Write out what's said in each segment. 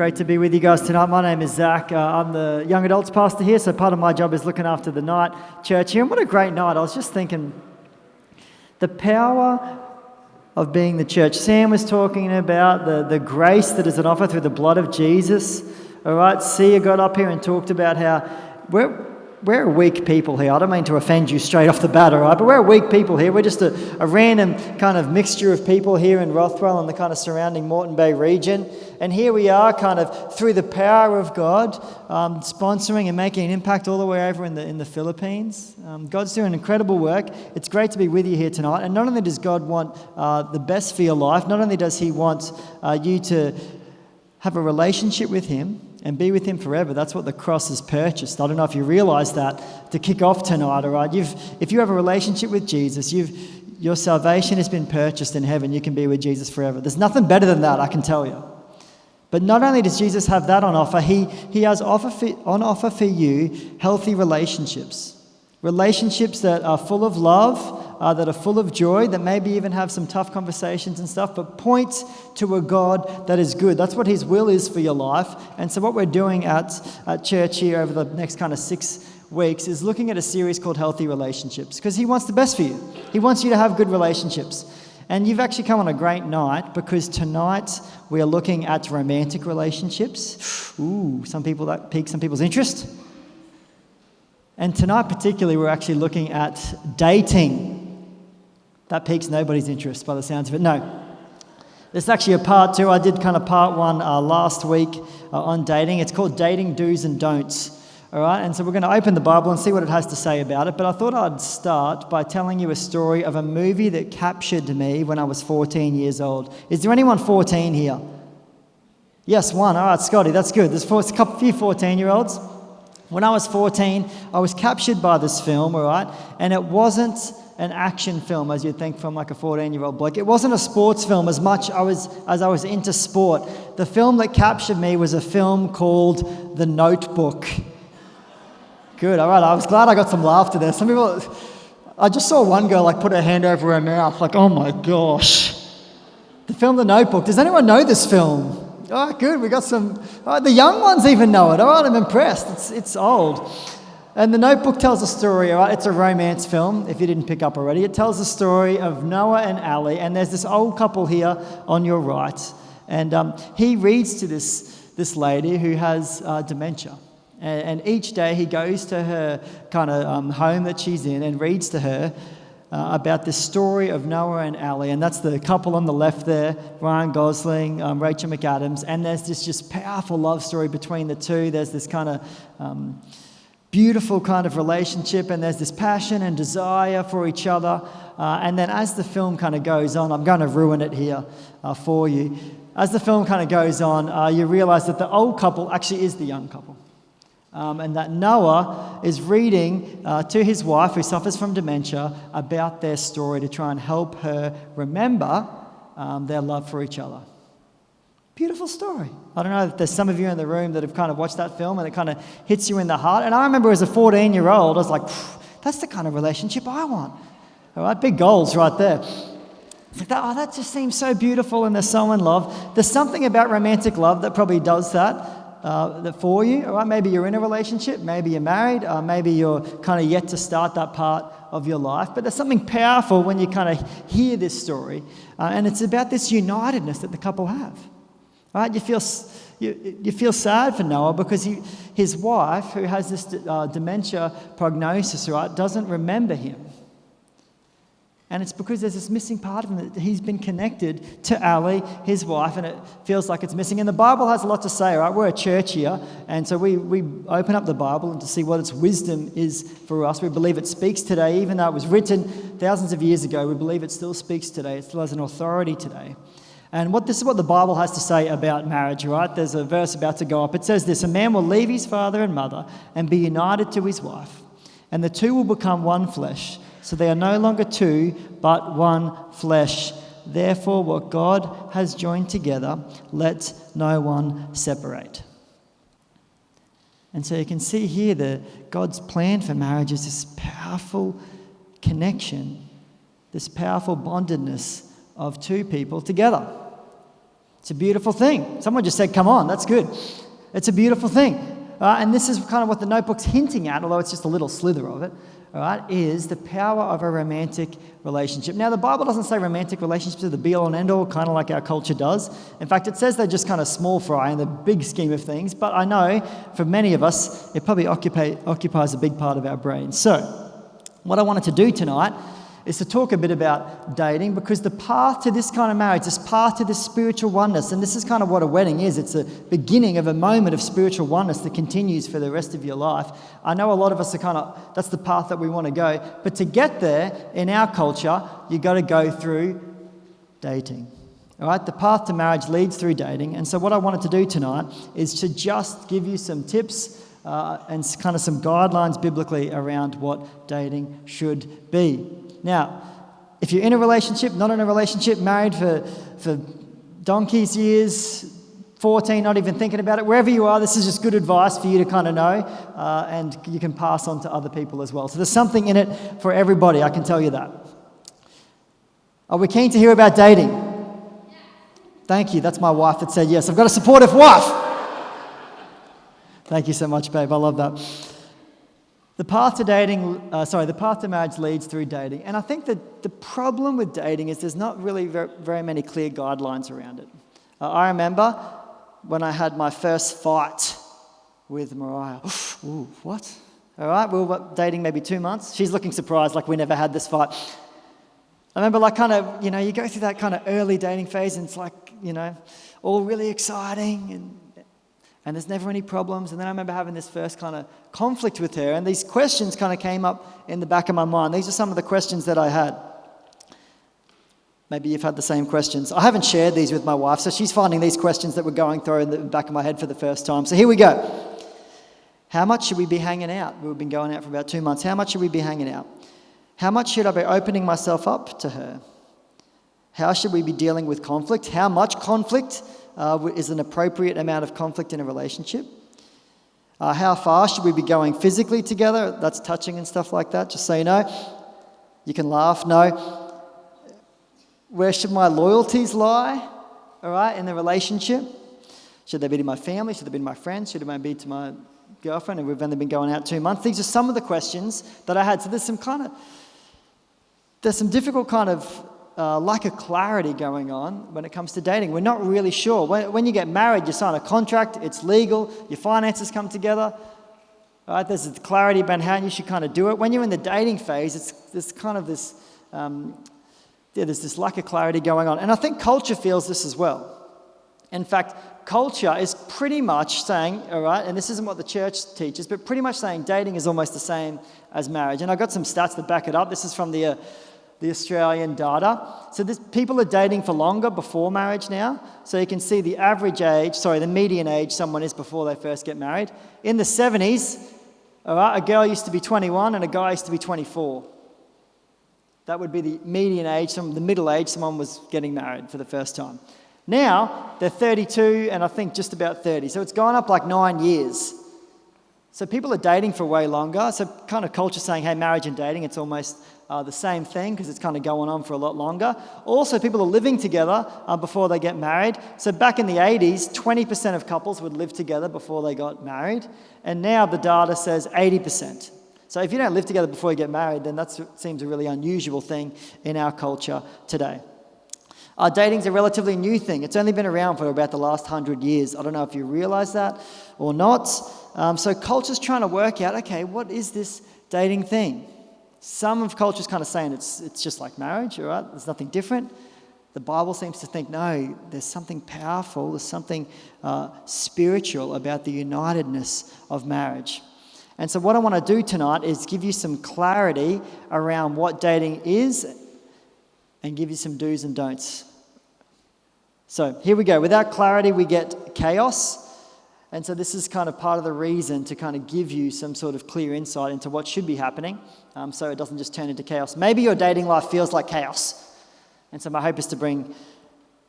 Great to be with you guys tonight. My name is Zach. I'm the young adults pastor here, so part of my job is looking after the night church here. And what a great night. I was just thinking, the power of being the church. Sam was talking about the grace that is an offer through the blood of Jesus. All right, Sia got up here and talked about how we're weak people here. I don't mean to offend you straight off the bat, all right, but we're weak people here. We're just a random kind of mixture of people here in Rothwell and the kind of surrounding Moreton Bay region. And here we are kind of through the power of God, sponsoring and making an impact all the way over in the Philippines. God's doing incredible work. It's great to be with you here tonight. And not only does God want the best for your life, not only does he want you to have a relationship with him and be with him forever. That's what the cross has purchased. I don't know if you realize that to kick off tonight, all right? If you have a relationship with Jesus, your salvation has been purchased in heaven. You can be with Jesus forever. There's nothing better than that, I can tell you. But not only does Jesus have that on offer, he has on offer for you healthy relationships. Relationships that are full of love, that are full of joy, that maybe even have some tough conversations and stuff, but point to a God that is good. That's what his will is for your life. And so what we're doing at church here over the next kind of 6 weeks is looking at a series called Healthy Relationships, because he wants the best for you. He wants you to have good relationships. And you've actually come on a great night, because tonight we are looking at romantic relationships. Ooh, that piques some people's interest. And tonight particularly, we're actually looking at dating. That piques nobody's interest by the sounds of it. No. This is actually a part 2. I did kind of part 1 last week on dating. It's called Dating Do's and Don'ts. All right, and so we're going to open the Bible and see what it has to say about it. But I thought I'd start by telling you a story of a movie that captured me when I was 14 years old. Is there anyone 14 here? Yes, one. All right, Scotty, that's good. There's a few 14-year-olds. When I was 14, I was captured by this film, all right? And it wasn't an action film, as you'd think from like a 14-year-old bloke. It wasn't a sports film as much as I was into sport. The film that captured me was a film called The Notebook. Good, all right. I was glad I got some laughter there. Some people, I just saw one girl like put her hand over her mouth, like, oh my gosh. The film The Notebook. Does anyone know this film? Oh, good. We got some. Oh, the young ones even know it. All right, I'm impressed. It's old. And The Notebook tells a story. All right, it's a romance film. If you didn't pick up already, it tells the story of Noah and Ali. And there's this old couple here on your right, and he reads to this lady who has dementia. And each day he goes to her kind of home that she's in and reads to her about this story of Noah and Ali. And that's the couple on the left there, Ryan Gosling, Rachel McAdams. And there's this just powerful love story between the two. There's this kind of beautiful kind of relationship, and there's this passion and desire for each other. And then as the film kind of goes on, I'm going to ruin it here for you. As the film kind of goes on, you realize that the old couple actually is the young couple. And that Noah is reading to his wife, who suffers from dementia, about their story to try and help her remember their love for each other. Beautiful story. I don't know if there's some of you in the room that have kind of watched that film and it kind of hits you in the heart. And I remember as a 14-year-old, I was like, that's the kind of relationship I want. All right, big goals right there. It's like, that just seems so beautiful, and they're so in love. There's something about romantic love that probably does that for you. All right, maybe you're in a relationship, maybe you're married, maybe you're kind of yet to start that part of your life. But there's something powerful when you kind of hear this story, and it's about this unitedness that the couple have. All right, you feel sad for Noah because his wife, who has this dementia prognosis, right, doesn't remember him. And it's because there's this missing part of him that he's been connected to Ali, his wife, and it feels like it's missing. And the Bible has a lot to say, right? We're a church here, and so we open up the Bible and to see what its wisdom is for us. We believe it speaks today, even though it was written thousands of years ago. We believe it still speaks today. It still has an authority today. And this is what the Bible has to say about marriage, right? There's a verse about to go up. It says this: a man will leave his father and mother and be united to his wife, and the two will become one flesh. So they are no longer two, but one flesh. Therefore, what God has joined together, let no one separate. And so you can see here that God's plan for marriage is this powerful connection, this powerful bondedness of two people together. It's a beautiful thing. Someone just said, come on, that's good. It's a beautiful thing. And this is kind of what the notebook's hinting at, although it's just a little slither of it, all right, is the power of a romantic relationship. Now, the Bible doesn't say romantic relationships are the be-all and end-all, kind of like our culture does. In fact, it says they're just kind of small fry in the big scheme of things, but I know for many of us, it probably occupies a big part of our brain. So, what I wanted to do tonight is to talk a bit about dating, because the path to this kind of marriage, this path to this spiritual oneness, and this is kind of what a wedding is. It's a beginning of a moment of spiritual oneness that continues for the rest of your life. I know a lot of us are that's the path that we want to go. But to get there, in our culture, you've got to go through dating. All right, the path to marriage leads through dating. And so what I wanted to do tonight is to just give you some tips and kind of some guidelines biblically around what dating should be. Now, if you're in a relationship, not in a relationship, married for donkey's years, 14, not even thinking about it, wherever you are, this is just good advice for you to kind of know, and you can pass on to other people as well. So there's something in it for everybody, I can tell you that. Are we keen to hear about dating? Thank you, that's my wife that said yes. I've got a supportive wife. Thank you so much, babe, I love that. The path to marriage leads through dating. And I think that the problem with dating is there's not really very many clear guidelines around it. I remember when I had my first fight with Mariah. Ooh, what? All right, we were dating maybe 2 months. She's looking surprised like we never had this fight. I remember you go through that kind of early dating phase and it's like, all really exciting and there's never any problems. And then I remember having this first kind of conflict with her, and these questions kind of came up in the back of my mind. These are some of the questions that I had. Maybe you've had the same questions. I haven't shared these with my wife, so she's finding these questions that were going through in the back of my head for the first time. So here we go. How much should we be hanging out? We've been going out for about 2 months. How much should we be hanging out? How much should I be opening myself up to her? How should we be dealing with conflict? How much conflict is an appropriate amount of conflict in a relationship? How far should we be going physically together? That's touching and stuff like that, just so you know. You can laugh, no. Where should my loyalties lie, all right, in the relationship? Should they be to my family? Should they be to my friends? Should they be to my girlfriend? And we've only been going out 2 months. These are some of the questions that I had. So there's some difficult kind of lack of clarity going on when it comes to dating. We're not really sure. When you get married, you sign a contract, it's legal, your finances come together. All right, there's clarity about how you should kind of do it. When you're in the dating phase, there's this lack of clarity going on. And I think culture feels this as well. In fact, culture is pretty much saying, all right, and this isn't what the church teaches, but pretty much saying dating is almost the same as marriage. And I've got some stats that back it up. This is from the Australian data. So people are dating for longer before marriage now. So you can see the median age someone is before they first get married. In the 70s, all right, a girl used to be 21 and a guy used to be 24. That would be the median age, the middle age someone was getting married for the first time. Now, they're 32 and I think just about 30. So it's gone up like 9 years. So people are dating for way longer. So kind of culture saying, hey, marriage and dating, it's almost the same thing because it's kind of going on for a lot longer. Also, people are living together before they get married. So back in the 80s, 20% of couples would live together before they got married. And now the data says 80%. So if you don't live together before you get married, then that seems a really unusual thing in our culture today. Dating's a relatively new thing. It's only been around for about the last 100 years. I don't know if you realise that or not. So culture's trying to work out, okay, what is this dating thing? Some of culture's kind of saying it's just like marriage, all right? There's nothing different. The Bible seems to think, no, there's something powerful, there's something spiritual about the unitedness of marriage. And so what I want to do tonight is give you some clarity around what dating is and give you some do's and don'ts. So here we go. Without clarity, we get chaos. And so this is kind of part of the reason to kind of give you some sort of clear insight into what should be happening so it doesn't just turn into chaos. Maybe your dating life feels like chaos. And so my hope is to bring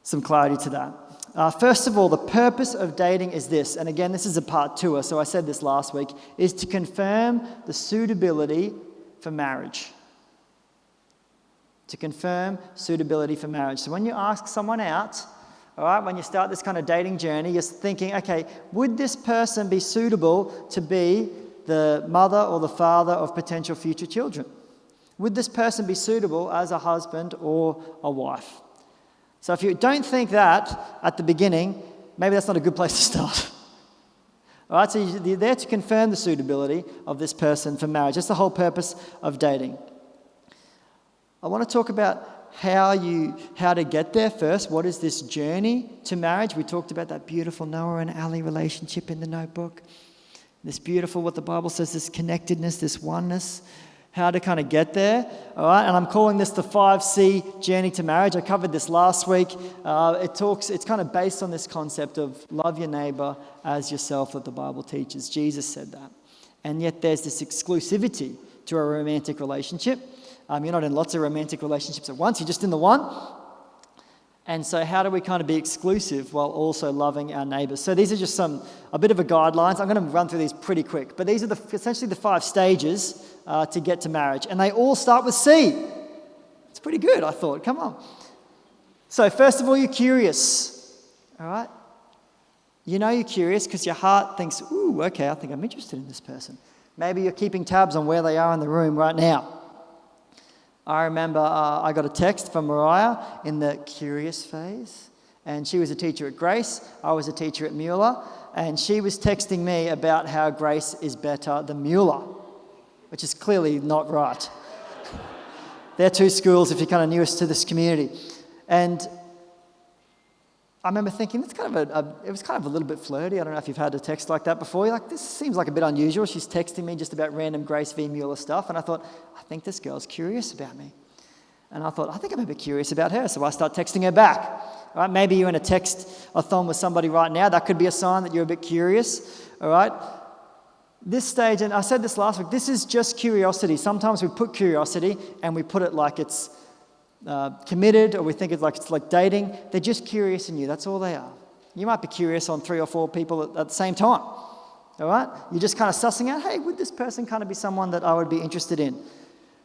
some clarity to that. First of all, the purpose of dating is this. And again, this is a part two, so I said this last week, is to confirm the suitability for marriage. To confirm suitability for marriage. So when you ask someone out, All right, when you start this kind of dating journey, you're thinking, okay, would this person be suitable to be the mother or the father of potential future children? Would this person be suitable as a husband or a wife? So if you don't think that at the beginning, maybe that's not a good place to start. All right, so you're there to confirm the suitability of this person for marriage. That's the whole purpose of dating. I want to talk about how to get there first. What is this journey to marriage? We talked about that beautiful Noah and Ali relationship in the notebook. This beautiful, what the Bible says, this connectedness, this oneness, how to kind of get there. All right, and I'm calling this the 5C journey to marriage. I covered this last week. It's kind of based on this concept of love your neighbor as yourself that the Bible teaches. Jesus said that. And yet there's this exclusivity to a romantic relationship. You're not in lots of romantic relationships at once, you're just in the one. And so how do we kind of be exclusive while also loving our neighbours? So these are just a bit of a guidelines. I'm going to run through these pretty quick. But these are essentially the 5 stages to get to marriage. And they all start with C. It's pretty good, I thought. Come on. So first of all, you're curious. All right? You know you're curious because your heart thinks, ooh, okay, I think I'm interested in this person. Maybe you're keeping tabs on where they are in the room right now. I remember I got a text from Mariah in the curious phase, and she was a teacher at Grace. I was a teacher at Mueller, and she was texting me about how Grace is better than Mueller, which is clearly not right. They're 2 schools if you're kind of newest to this community. And I remember thinking, it was kind of a little bit flirty. I don't know if you've had a text like that before. You're like, this seems like a bit unusual. She's texting me just about random Grace v. Mueller stuff. And I thought, I think this girl's curious about me. And I thought, I think I'm a bit curious about her. So I start texting her back. All right, maybe you're in a text-a-thon with somebody right now. That could be a sign that you're a bit curious. All right. This stage, and I said this last week, this is just curiosity. Sometimes we put curiosity and we put it like it's committed, or we think it's like dating. They're just curious in you. That's all they are. You might be curious on 3 or 4 people at the same time. All right? You're just kind of sussing out, hey, would this person kind of be someone that I would be interested in?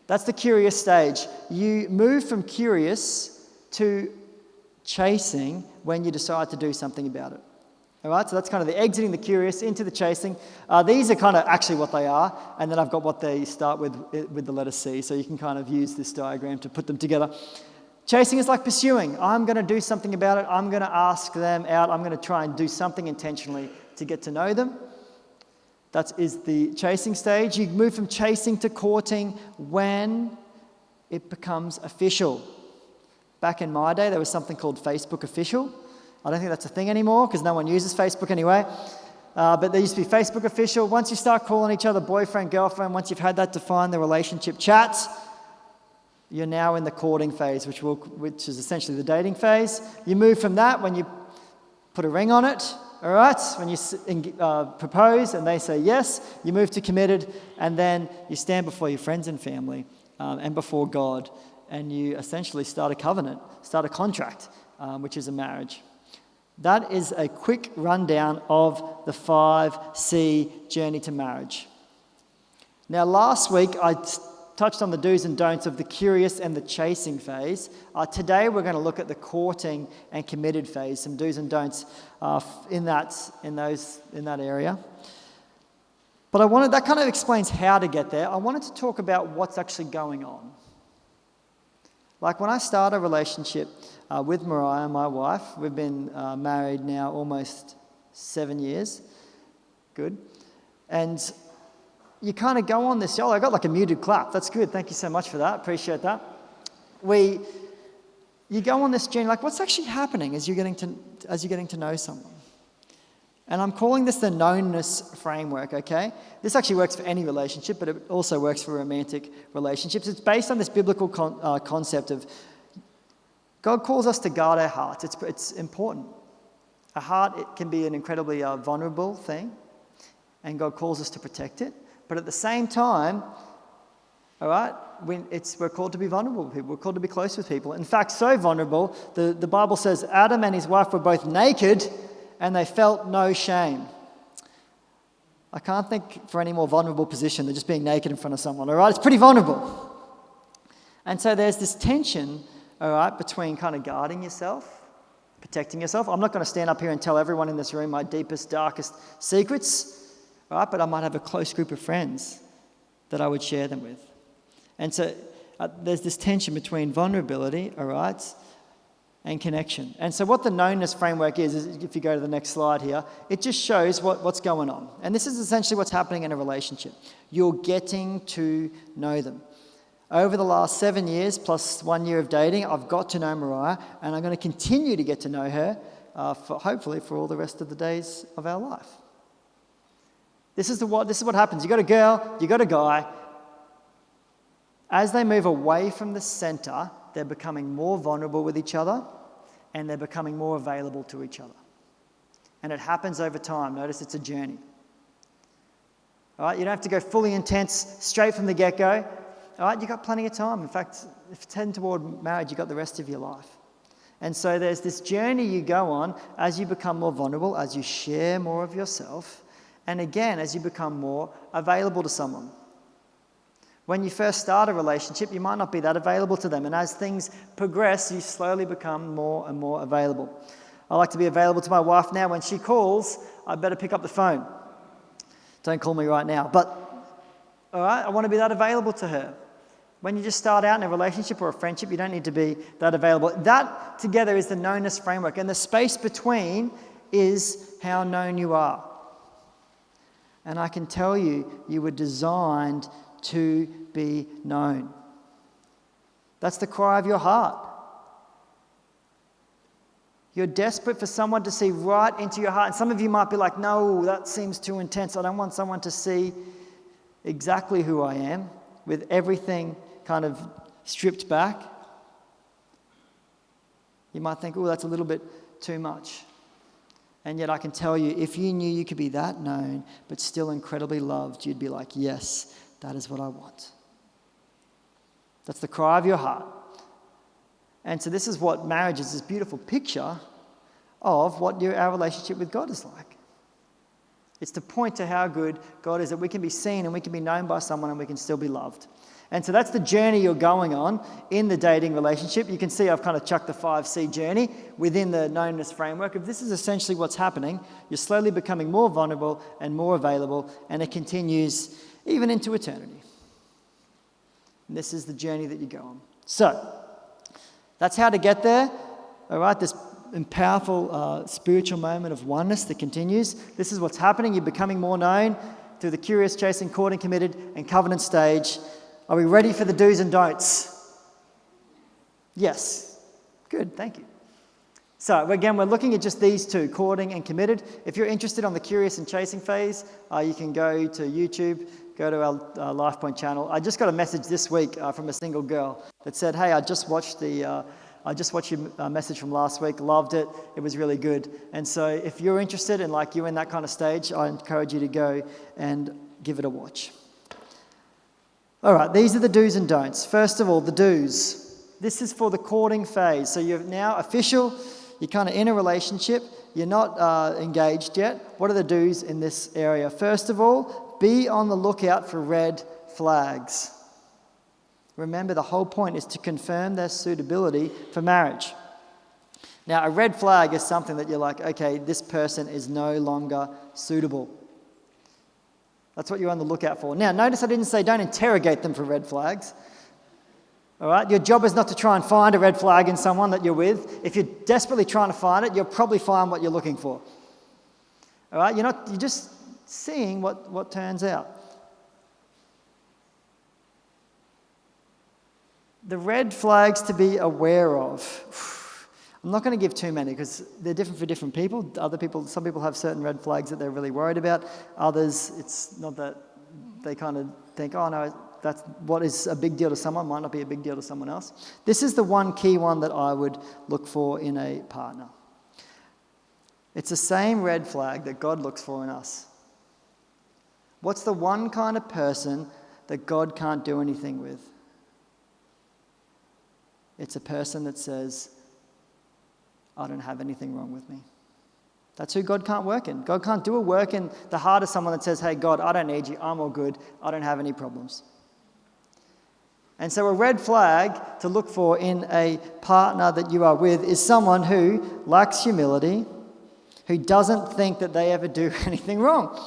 That's the curious stage. You move from curious to chasing when you decide to do something about it. All right? So that's kind of the exiting the curious into the chasing. These are kind of actually what they are. And then I've got what they start with the letter C. So you can kind of use this diagram to put them together. Chasing is like pursuing. I'm going to do something about it. I'm going to ask them out. I'm going to try and do something intentionally to get to know them. That is the chasing stage. You move from chasing to courting when it becomes official. Back in my day, there was something called Facebook Official. I don't think that's a thing anymore because no one uses Facebook anyway. But there used to be Facebook Official. Once you start calling each other boyfriend, girlfriend, once you've had that define the relationship chats, you're now in the courting phase, which is essentially the dating phase. You move from that when you put a ring on it, all right? When you propose and they say yes, you move to committed, and then you stand before your friends and family and before God, and you essentially start a covenant, start a contract, which is a marriage. That is a quick rundown of the 5C journey to marriage. Now, last week I touched on the do's and don'ts of the curious and the chasing phase. Today we're going to look at the courting and committed phase, some do's and don'ts in that area. But that kind of explains how to get there. I wanted to talk about what's actually going on. Like when I start a relationship with Mariah, my wife, we've been married now almost 7 years. Good. And you kind of go on this, I got like a muted clap. That's good. Thank you so much for that. Appreciate that. You go on this journey, like what's actually happening as you're getting to know someone. And I'm calling this the knownness framework, okay? This actually works for any relationship, but it also works for romantic relationships. It's based on this biblical concept of God calls us to guard our hearts. It's important. A heart, it can be an incredibly vulnerable thing, and God calls us to protect it. But at the same time, all right, we're called to be vulnerable with people. We're called to be close with people. In fact, so vulnerable, the Bible says Adam and his wife were both naked and they felt no shame. I can't think for any more vulnerable position than just being naked in front of someone, all right? It's pretty vulnerable. And so there's this tension, all right, between kind of guarding yourself, protecting yourself. I'm not going to stand up here and tell everyone in this room my deepest, darkest secrets, right? But I might have a close group of friends that I would share them with. And so there's this tension between vulnerability, all right, and connection. And so what the knownness framework is if you go to the next slide here, it just shows what's going on. And this is essentially what's happening in a relationship. You're getting to know them. Over the last 7 years plus 1 year of dating, I've got to know Mariah, and I'm going to continue to get to know her, hopefully for all the rest of the days of our life. This is what happens. You got a girl, you got a guy. As they move away from the center, they're becoming more vulnerable with each other, and they're becoming more available to each other. And it happens over time. Notice it's a journey. All right, you don't have to go fully intense straight from the get-go. All right, you've got plenty of time. In fact, if it's heading toward marriage, you've got the rest of your life. And so there's this journey you go on as you become more vulnerable, as you share more of yourself, and again, as you become more available to someone. When you first start a relationship, you might not be that available to them. And as things progress, you slowly become more and more available. I like to be available to my wife now. When she calls, I better pick up the phone. Don't call me right now. But, all right, I want to be that available to her. When you just start out in a relationship or a friendship, you don't need to be that available. That together is the knownness framework. And the space between is how known you are. And I can tell you, you were designed to be known. That's the cry of your heart. You're desperate for someone to see right into your heart. And some of you might be like, no, that seems too intense. I don't want someone to see exactly who I am with everything kind of stripped back. You might think, oh, that's a little bit too much. And yet I can tell you, if you knew you could be that known, but still incredibly loved, you'd be like, yes, that is what I want. That's the cry of your heart. And so this is what marriage is, this beautiful picture of what our relationship with God is like. It's to point to how good God is, that we can be seen and we can be known by someone and we can still be loved. And so that's the journey you're going on in the dating relationship. You can see I've kind of chucked the 5C journey within the knownness framework. If this is essentially what's happening, you're slowly becoming more vulnerable and more available, and it continues even into eternity. And this is the journey that you go on. So, that's how to get there. All right, this powerful spiritual moment of oneness that continues. This is what's happening. You're becoming more known through the curious, chasing, courting, committed, and covenant stage. Are we ready for the do's and don'ts? Yes. Good, thank you. So again, we're looking at just these two, courting and committed. If you're interested on the curious and chasing phase, you can go to YouTube, go to our Lifepoint channel. I just got a message this week from a single girl that said, hey, I just watched your message from last week, loved it, it was really good. And so if you're interested and like you're in that kind of stage, I encourage you to go and give it a watch. All right, these are the do's and don'ts. First of all, the do's. This is for the courting phase. So you're now official, you're kind of in a relationship, you're not engaged yet. What are the do's in this area? First of all, be on the lookout for red flags. Remember, the whole point is to confirm their suitability for marriage. Now, a red flag is something that you're like, okay, this person is no longer suitable. That's what you're on the lookout for. Now, notice I didn't say don't interrogate them for red flags. All right? Your job is not to try and find a red flag in someone that you're with. If you're desperately trying to find it, you'll probably find what you're looking for. All right? You're just seeing what turns out. The red flags to be aware of. I'm not going to give too many because they're different for different people. Some people have certain red flags that they're really worried about. Others, it's not that they kind of think, oh no, that's what is a big deal to someone might not be a big deal to someone else. This is the one key one that I would look for in a partner. It's the same red flag that God looks for in us. What's the one kind of person that God can't do anything with? It's a person that says, I don't have anything wrong with me. That's who God can't work in. God can't do a work in the heart of someone that says, hey, God, I don't need you. I'm all good. I don't have any problems. And so a red flag to look for in a partner that you are with is someone who lacks humility, who doesn't think that they ever do anything wrong.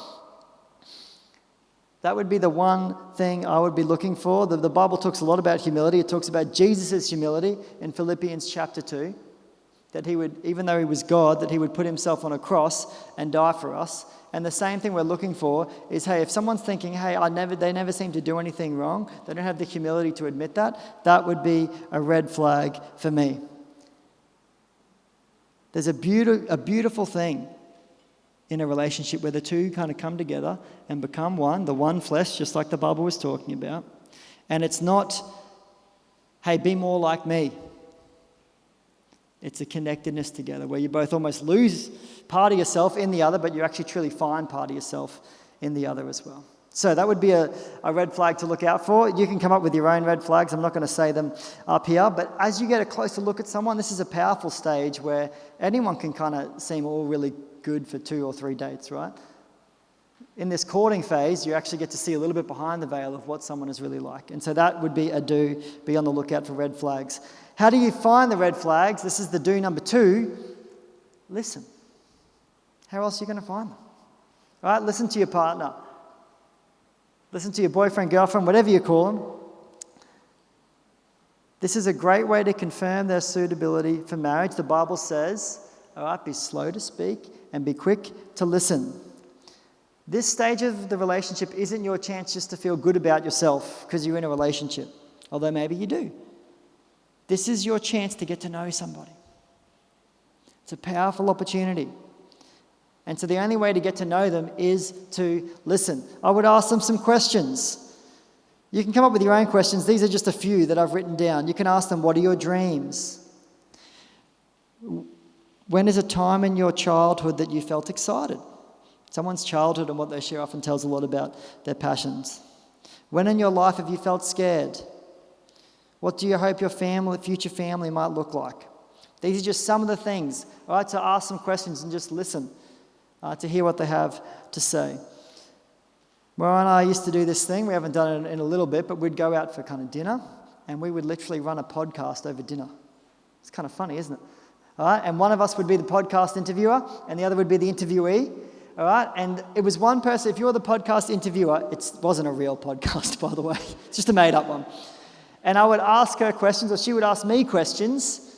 That would be the one thing I would be looking for. The Bible talks a lot about humility. It talks about Jesus' humility in Philippians chapter 2, that he would, even though he was God, that he would put himself on a cross and die for us. And the same thing we're looking for is, hey, if someone's thinking, hey, they never seem to do anything wrong, they don't have the humility to admit that, that would be a red flag for me. There's a beautiful thing in a relationship where the two kind of come together and become one, the one flesh, just like the Bible was talking about. And it's not, hey, be more like me. It's a connectedness together where you both almost lose part of yourself in the other, but you actually truly find part of yourself in the other as well. So that would be a red flag to look out for. You can come up with your own red flags. I'm not going to say them up here. But as you get a closer look at someone, this is a powerful stage where anyone can kind of seem all really good for 2 or 3 dates, right? In this courting phase, you actually get to see a little bit behind the veil of what someone is really like. And so that would be a do. Be on the lookout for red flags. How do you find the red flags? This is the do number 2. Listen. How else are you going to find them? All right, listen to your partner. Listen to your boyfriend, girlfriend, whatever you call them. This is a great way to confirm their suitability for marriage. The Bible says, all right, be slow to speak and be quick to listen. This stage of the relationship isn't your chance just to feel good about yourself because you're in a relationship, although maybe you do. This is your chance to get to know somebody. It's a powerful opportunity. And so the only way to get to know them is to listen. I would ask them some questions. You can come up with your own questions. These are just a few that I've written down. You can ask them, what are your dreams? When is a time in your childhood that you felt excited? Someone's childhood and what they share often tells a lot about their passions. When in your life have you felt scared? What do you hope your future family might look like? These are just some of the things, all right, to ask some questions and just listen to hear what they have to say. Mariah and I used to do this thing. We haven't done it in a little bit, but we'd go out for kind of dinner and we would literally run a podcast over dinner. It's kind of funny, isn't it? All right, and one of us would be the podcast interviewer and the other would be the interviewee. All right, and it was one person. If you're the podcast interviewer, it wasn't a real podcast, by the way. It's just a made-up one. And I would ask her questions, or she would ask me questions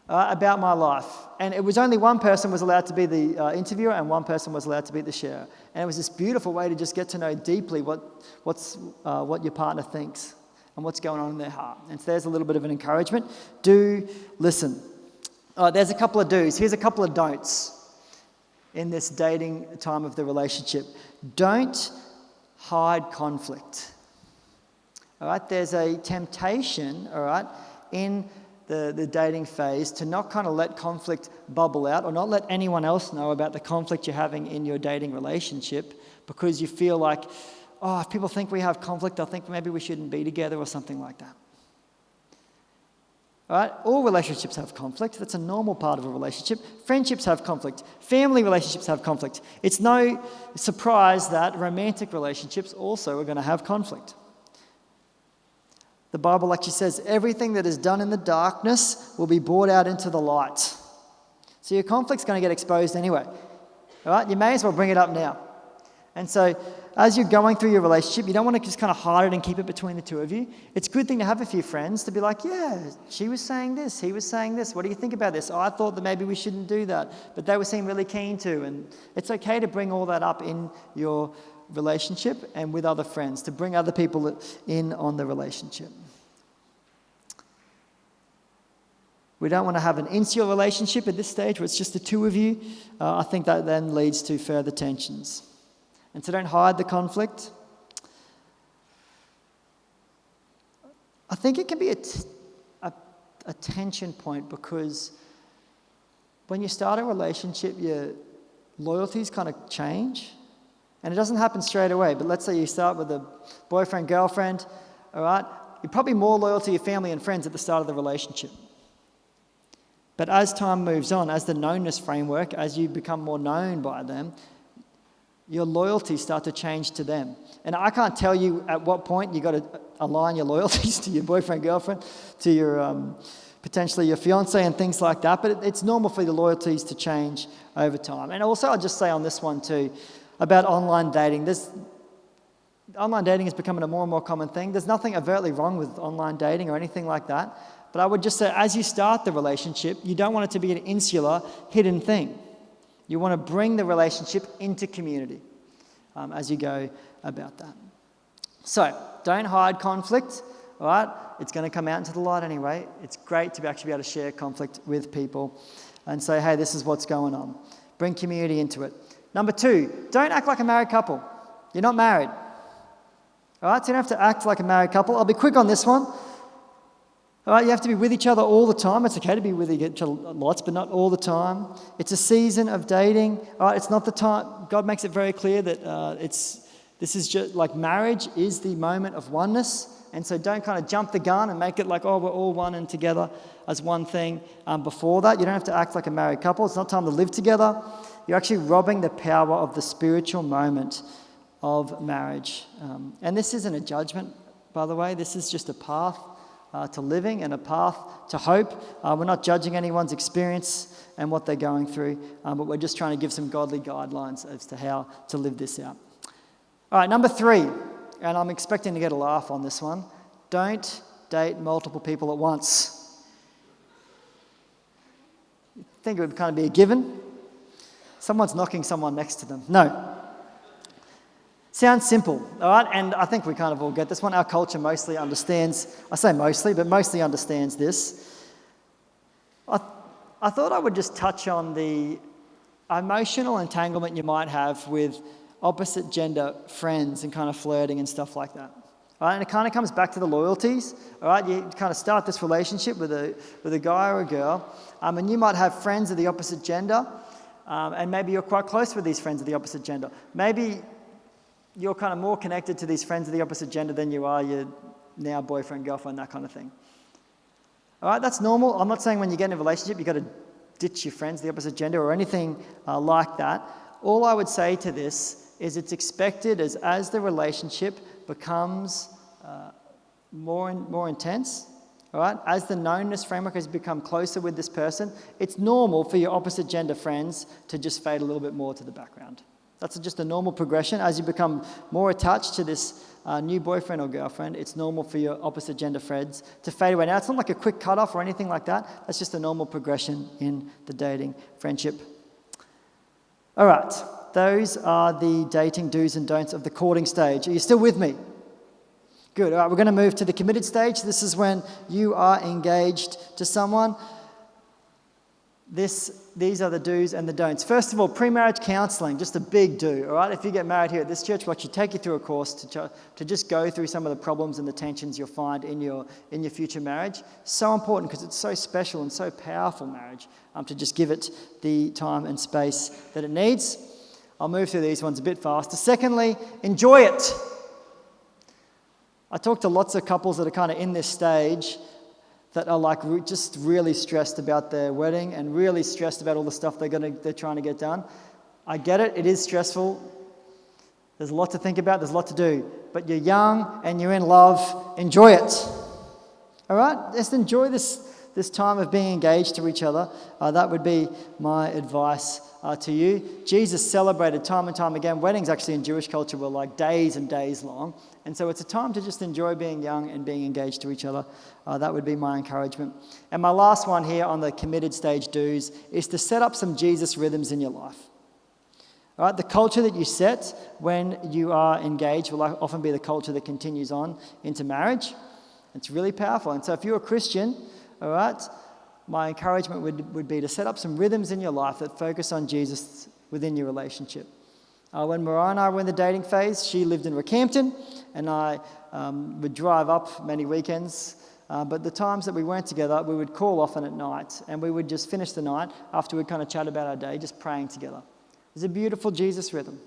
about my life. And it was only one person was allowed to be the interviewer and one person was allowed to be the sharer. And it was this beautiful way to just get to know deeply what your partner thinks and what's going on in their heart. And so there's a little bit of an encouragement. Do listen. There's a couple of do's. Here's a couple of don'ts in this dating time of the relationship. Don't hide conflict. All right, there's a temptation, all right, in the dating phase to not kind of let conflict bubble out or not let anyone else know about the conflict you're having in your dating relationship because you feel like, oh, if people think we have conflict, they'll think maybe we shouldn't be together or something like that. All right, all relationships have conflict. That's a normal part of a relationship. Friendships have conflict. Family relationships have conflict. It's no surprise that romantic relationships also are going to have conflict. The Bible actually says everything that is done in the darkness will be brought out into the light. So your conflict's going to get exposed anyway. All right, you may as well bring it up now. And so as you're going through your relationship, you don't want to just kind of hide it and keep it between the two of you. It's a good thing to have a few friends to be like, yeah, she was saying this, he was saying this. What do you think about this? Oh, I thought that maybe we shouldn't do that, but they seem really keen to. And it's okay to bring all that up in your relationship and with other friends, to bring other people in on the relationship. We don't want to have an insular relationship at this stage where it's just the two of you. I think that then leads to further tensions. And so don't hide the conflict. I think it can be a tension point because when you start a relationship, your loyalties kind of change. And it doesn't happen straight away. But let's say you start with a boyfriend, girlfriend, all right? You're probably more loyal to your family and friends at the start of the relationship. But as time moves on, as the knownness framework, as you become more known by them, your loyalties start to change to them. And I can't tell you at what point you got to align your loyalties to your boyfriend, girlfriend, to your potentially your fiance and things like that. But it's normal for your loyalties to change over time. And also, I'll just say on this one too, about online dating. Online dating is becoming a more and more common thing. There's nothing overtly wrong with online dating or anything like that. But I would just say, as you start the relationship, you don't want it to be an insular, hidden thing. You want to bring the relationship into community as you go about that. So, don't hide conflict, all right? It's going to come out into the light anyway. It's great to actually be able to share conflict with people and say, hey, this is what's going on. Bring community into it. Number 2, don't act like a married couple. You're not married. All right, so you don't have to act like a married couple. I'll be quick on this one. All right, you have to be with each other all the time. It's okay to be with each other lots, but not all the time. It's a season of dating. All right, it's not the time. God makes it very clear that this is just like marriage is the moment of oneness. And so don't kind of jump the gun and make it like, oh, we're all one and together as one thing before that. You don't have to act like a married couple. It's not time to live together. You're actually robbing the power of the spiritual moment of marriage. And this isn't a judgment, by the way. This is just a path to living and a path to hope. We're not judging anyone's experience and what they're going through, but we're just trying to give some godly guidelines as to how to live this out. All right, number 3, and I'm expecting to get a laugh on this one. Don't date multiple people at once. You think it would kind of be a given? Someone's knocking someone next to them. No. Sounds simple, all right? And I think we kind of all get this one. Our culture mostly understands, I say mostly, but mostly understands this. I thought I would just touch on the emotional entanglement you might have with opposite gender friends and kind of flirting and stuff like that. All right? And it kind of comes back to the loyalties, all right? You kind of start this relationship with a guy or a girl, and you might have friends of the opposite gender, and maybe you're quite close with these friends of the opposite gender. Maybe you're kind of more connected to these friends of the opposite gender than you are your now boyfriend, girlfriend, that kind of thing. All right, that's normal. I'm not saying when you get in a relationship, you've got to ditch your friends of the opposite gender or anything like that. All I would say to this is it's expected as the relationship becomes more intense, all right, as the knownness framework has become closer with this person, it's normal for your opposite gender friends to just fade a little bit more to the background. That's just a normal progression. As you become more attached to this new boyfriend or girlfriend, it's normal for your opposite gender friends to fade away. Now, it's not like a quick cutoff or anything like that. That's just a normal progression in the dating friendship. All right, those are the dating do's and don'ts of the courting stage. Are you still with me? Good. All right, we're going to move to the committed stage. This is when you are engaged to someone. These are the do's and the don'ts. First of all, pre-marriage counselling, just a big do, all right? If you get married here at this church, we'll actually take you through a course to just go through some of the problems and the tensions you'll find in your future marriage. So important because it's so special and so powerful marriage to just give it the time and space that it needs. I'll move through these ones a bit faster. Secondly, enjoy it. I talk to lots of couples that are kind of in this stage that are like just really stressed about their wedding and really stressed about all the stuff they're trying to get done. I get it. It is stressful. There's a lot to think about. There's a lot to do. But you're young and you're in love. Enjoy it. All right? Just enjoy this time of being engaged to each other. That would be my advice to you. Jesus celebrated time and time again. Weddings actually in Jewish culture were like days and days long. And so it's a time to just enjoy being young and being engaged to each other. That would be my encouragement. And my last one here on the committed stage do's is to set up some Jesus rhythms in your life. All right, the culture that you set when you are engaged will often be the culture that continues on into marriage. It's really powerful. And so if you're a Christian, all right, my encouragement would be to set up some rhythms in your life that focus on Jesus within your relationship. When Mariah and I were in the dating phase, she lived in Rockhampton, and I would drive up many weekends. But the times that we weren't together, we would call often at night, and we would just finish the night after we'd kind of chat about our day, just praying together. It's a beautiful Jesus rhythm.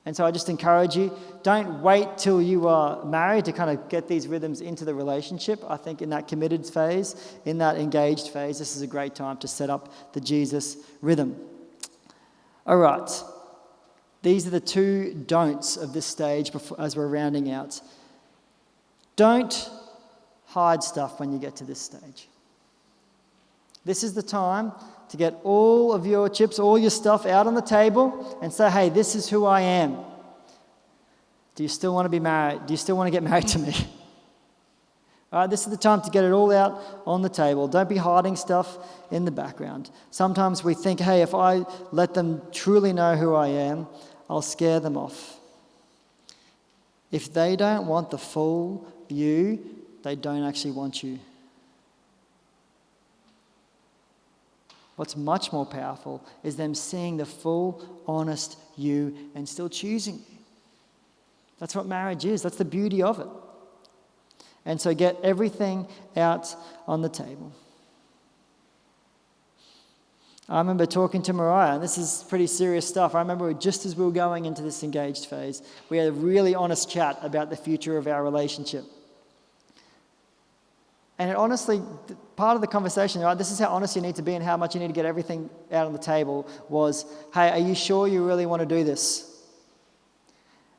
And so I just encourage you, don't wait till you are married to kind of get these rhythms into the relationship. I think in that committed phase, in that engaged phase, this is a great time to set up the Jesus rhythm. All right. These are the two don'ts of this stage as we're rounding out. Don't hide stuff when you get to this stage. This is the time to get all of your chips, all your stuff out on the table and say, hey, this is who I am. Do you still want to be married? Do you still want to get married to me? All right, this is the time to get it all out on the table. Don't be hiding stuff in the background. Sometimes we think, hey, if I let them truly know who I am, I'll scare them off. If they don't want the full view, they don't actually want you. What's much more powerful is them seeing the full, honest you and still choosing you. That's what marriage is. That's the beauty of it. And so get everything out on the table. I remember talking to Mariah, and this is pretty serious stuff. I remember just as we were going into this engaged phase, we had a really honest chat about the future of our relationship. And it honestly, part of the conversation, right, this is how honest you need to be and how much you need to get everything out on the table was, hey, are you sure you really want to do this?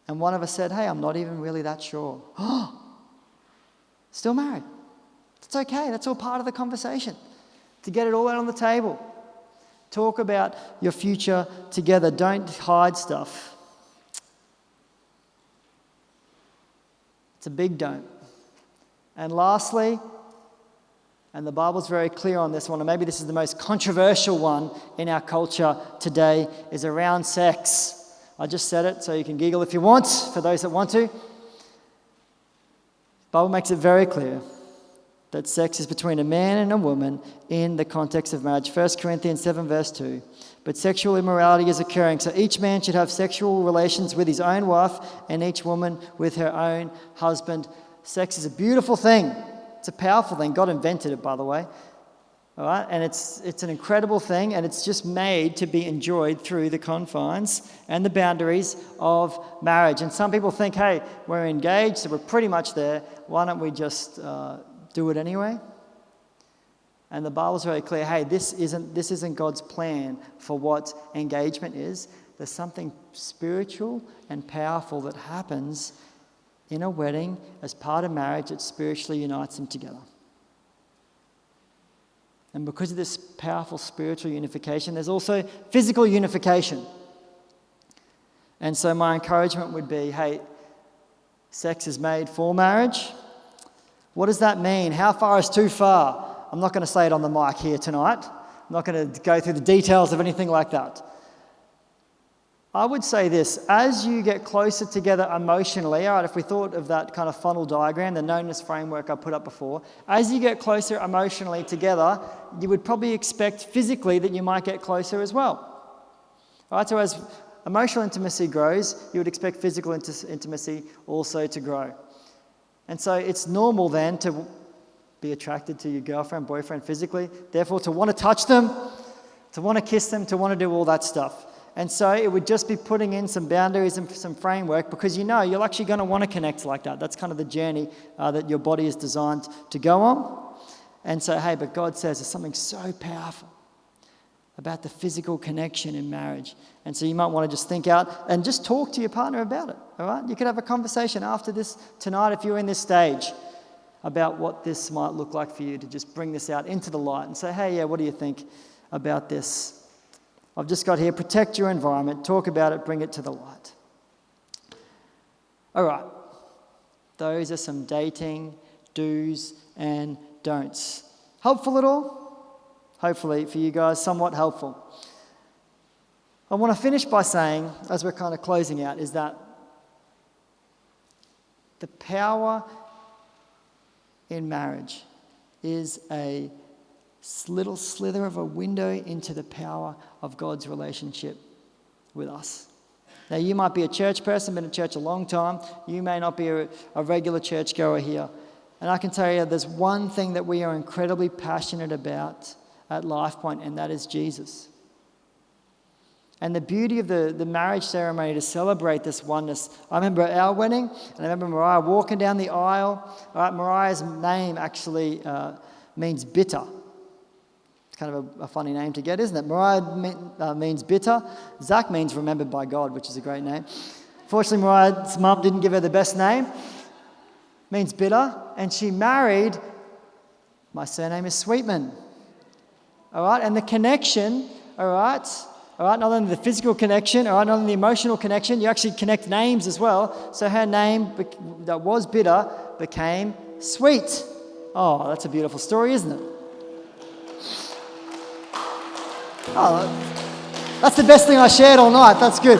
And one of us said, hey, I'm not even really that sure. Still married. It's okay. That's all part of the conversation. To get it all out on the table. Talk about your future together. Don't hide stuff. It's a big don't. And lastly, and the Bible's very clear on this one, and maybe this is the most controversial one in our culture today, is around sex. I just said it, so you can giggle if you want, for those that want to. The Bible makes it very clear that sex is between a man and a woman in the context of marriage. 1 Corinthians 7 verse 2. But sexual immorality is occurring, so each man should have sexual relations with his own wife and each woman with her own husband. Sex is a beautiful thing. It's a powerful thing. God invented it, by the way. All right? And it's an incredible thing, and it's just made to be enjoyed through the confines and the boundaries of marriage. And some people think, hey, we're engaged, so we're pretty much there. Why don't we just do it anyway? And the Bible's very clear, hey, this isn't God's plan for what engagement is. There's something spiritual and powerful that happens in a wedding as part of marriage that spiritually unites them together. And because of this powerful spiritual unification, there's also physical unification. And so my encouragement would be, hey, sex is made for marriage. What does that mean? How far is too far? I'm not going to say it on the mic here tonight. I'm not going to go through the details of anything like that. I would say this, as you get closer together emotionally, all right, if we thought of that kind of funnel diagram, the knownness framework I put up before, as you get closer emotionally together, you would probably expect physically that you might get closer as well. All right, so as emotional intimacy grows, you would expect physical intimacy also to grow. And so it's normal then to be attracted to your girlfriend, boyfriend physically, therefore to want to touch them, to want to kiss them, to want to do all that stuff. And so it would just be putting in some boundaries and some framework because you know you're actually going to want to connect like that. That's kind of the journey that your body is designed to go on. And so, hey, but God says there's something so powerful about the physical connection in marriage. And so you might want to just think out and just talk to your partner about it, all right? You could have a conversation after this tonight if you're in this stage about what this might look like for you to just bring this out into the light and say, hey, yeah, what do you think about this? I've just got here, protect your environment, talk about it, bring it to the light. All right, those are some dating do's and don'ts. Helpful at all? Hopefully for you guys, somewhat helpful. I want to finish by saying, as we're kind of closing out, is that the power in marriage is a little slither of a window into the power of God's relationship with us. Now, you might be a church person, been in church a long time. You may not be a regular churchgoer here. And I can tell you there's one thing that we are incredibly passionate about at Lifepoint, and that is Jesus. And the beauty of the marriage ceremony to celebrate this oneness. I remember at our wedding, and I remember Mariah walking down the aisle. All right, Mariah's name actually means bitter. Kind of a funny name to get, isn't it? Mariah means bitter. Zach means remembered by God, which is a great name. Fortunately, Mariah's mum didn't give her the best name. means bitter, and she married, my surname is Sweetman. All right, and the connection, all right, not only the physical connection, all right, not only the emotional connection, you actually connect names as well. So her name that was bitter became sweet. Oh, that's a beautiful story, isn't it? Oh, that's the best thing I shared all night. That's good.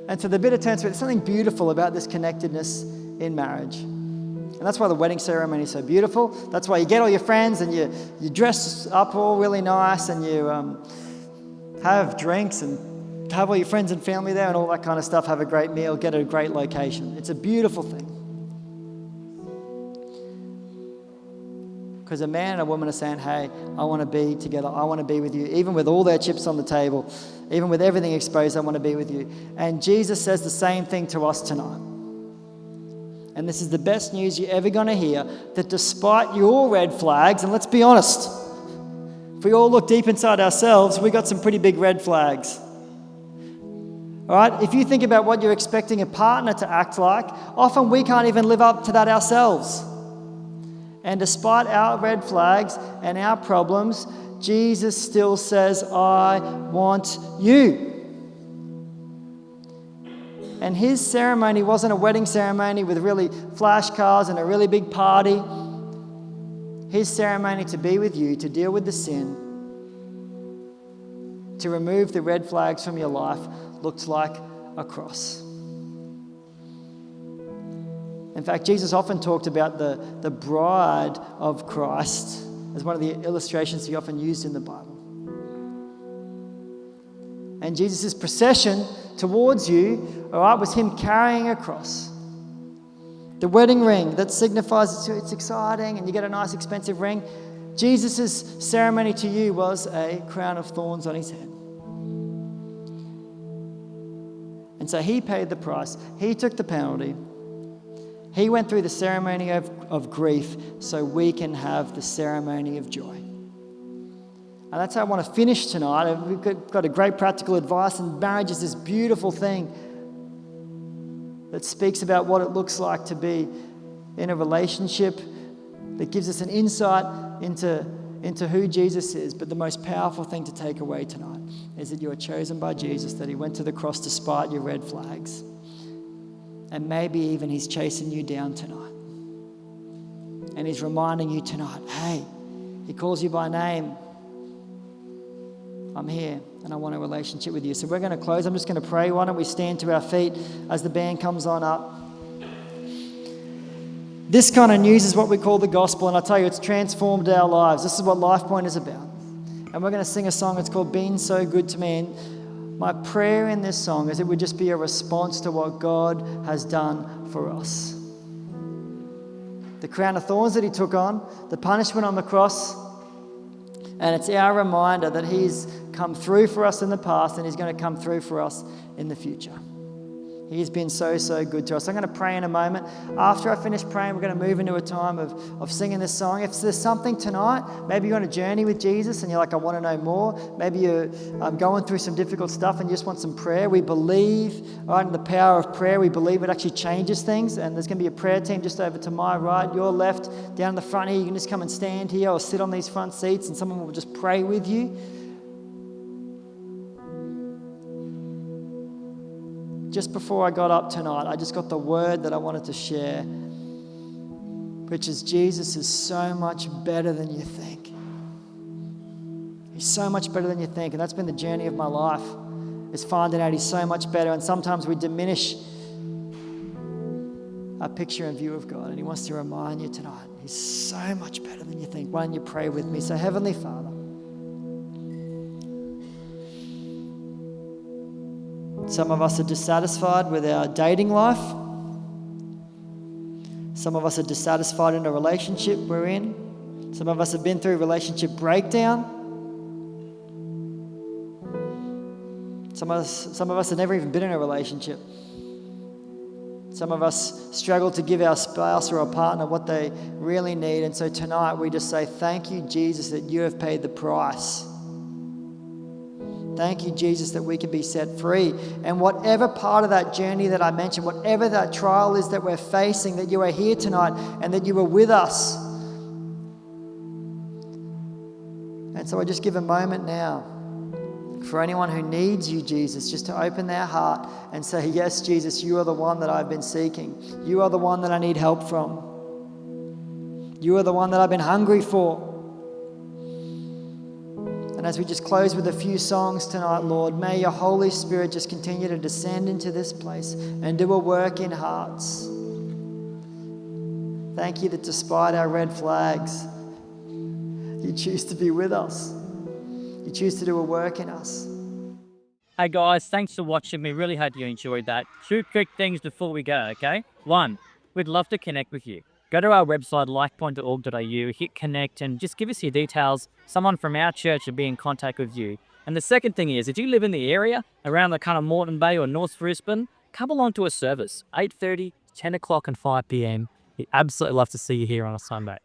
And so the bitter turns sweet. There's something beautiful about this connectedness in marriage. And that's why the wedding ceremony is so beautiful. That's why you get all your friends and you dress up all really nice and you have drinks and have all your friends and family there and all that kind of stuff, have a great meal, get a great location. It's a beautiful thing. Because a man and a woman are saying, hey, I want to be together. I want to be with you. Even with all their chips on the table, even with everything exposed, I want to be with you. And Jesus says the same thing to us tonight. And this is the best news you're ever going to hear, that despite your red flags, and let's be honest, if we all look deep inside ourselves, we got some pretty big red flags. All right? If you think about what you're expecting a partner to act like, often we can't even live up to that ourselves. And despite our red flags and our problems, Jesus still says, I want you. And his ceremony wasn't a wedding ceremony with really flash cars and a really big party. His ceremony to be with you, to deal with the sin, to remove the red flags from your life, looked like a cross. In fact, Jesus often talked about the bride of Christ as one of the illustrations he often used in the Bible. And Jesus' procession towards you, all right, was him carrying a cross. The wedding ring that signifies it's exciting and you get a nice expensive ring. Jesus' ceremony to you was a crown of thorns on his head. And so he paid the price. He took the penalty. He went through the ceremony of grief so we can have the ceremony of joy. And that's how I want to finish tonight. We've got a great practical advice, and marriage is this beautiful thing that speaks about what it looks like to be in a relationship, that gives us an insight into who Jesus is. But the most powerful thing to take away tonight is that you are chosen by Jesus, that he went to the cross despite your red flags. And maybe even he's chasing you down tonight. And he's reminding you tonight, hey, he calls you by name. I'm here and I want a relationship with you. So we're going to close. I'm just going to pray. Why don't we stand to our feet as the band comes on up? This kind of news is what we call the gospel. And I tell you, it's transformed our lives. This is what Lifepoint is about. And we're going to sing a song. It's called Been So Good to Me. And my prayer in this song is it would just be a response to what God has done for us. The crown of thorns that he took on, the punishment on the cross, and it's our reminder that he's come through for us in the past and he's going to come through for us in the future. He's been so, so good to us. I'm going to pray in a moment. After I finish praying, we're going to move into a time of singing this song. If there's something tonight, maybe you're on a journey with Jesus and you're like, I want to know more. Maybe you're going through some difficult stuff and you just want some prayer. We believe in the power of prayer. We believe it actually changes things. And there's going to be a prayer team just over to my right, your left, down in the front here. You can just come and stand here or sit on these front seats and someone will just pray with you. Just before I got up tonight, I just got the word that I wanted to share, which is Jesus is so much better than you think. He's so much better than you think. And that's been the journey of my life, is finding out he's so much better. And sometimes we diminish our picture and view of God. And he wants to remind you tonight, he's so much better than you think. Why don't you pray with me? So Heavenly Father, some of us are dissatisfied with our dating life. Some of us are dissatisfied in a relationship we're in. Some of us have been through relationship breakdown. Some of us have never even been in a relationship. Some of us struggle to give our spouse or our partner what they really need. And so tonight we just say, thank you, Jesus, that you have paid the price. Thank you, Jesus, that we can be set free. And whatever part of that journey that I mentioned, whatever that trial is that we're facing, that you are here tonight and that you are with us. And so I just give a moment now for anyone who needs you, Jesus, just to open their heart and say, yes, Jesus, you are the one that I've been seeking. You are the one that I need help from. You are the one that I've been hungry for. And as we just close with a few songs tonight, Lord, may your Holy Spirit just continue to descend into this place and do a work in hearts. Thank you that despite our red flags, you choose to be with us. You choose to do a work in us. Hey guys, thanks for watching. We really hope you enjoyed that. Two quick things before we go, okay? One, we'd love to connect with you. Go to our website, lifepoint.org.au, hit connect and just give us your details. Someone from our church will be in contact with you. And the second thing is, if you live in the area, around the kind of Moreton Bay or North Brisbane, come along to a service, 8:30, 10 o'clock and 5 p.m. We'd absolutely love to see you here on a Sunday.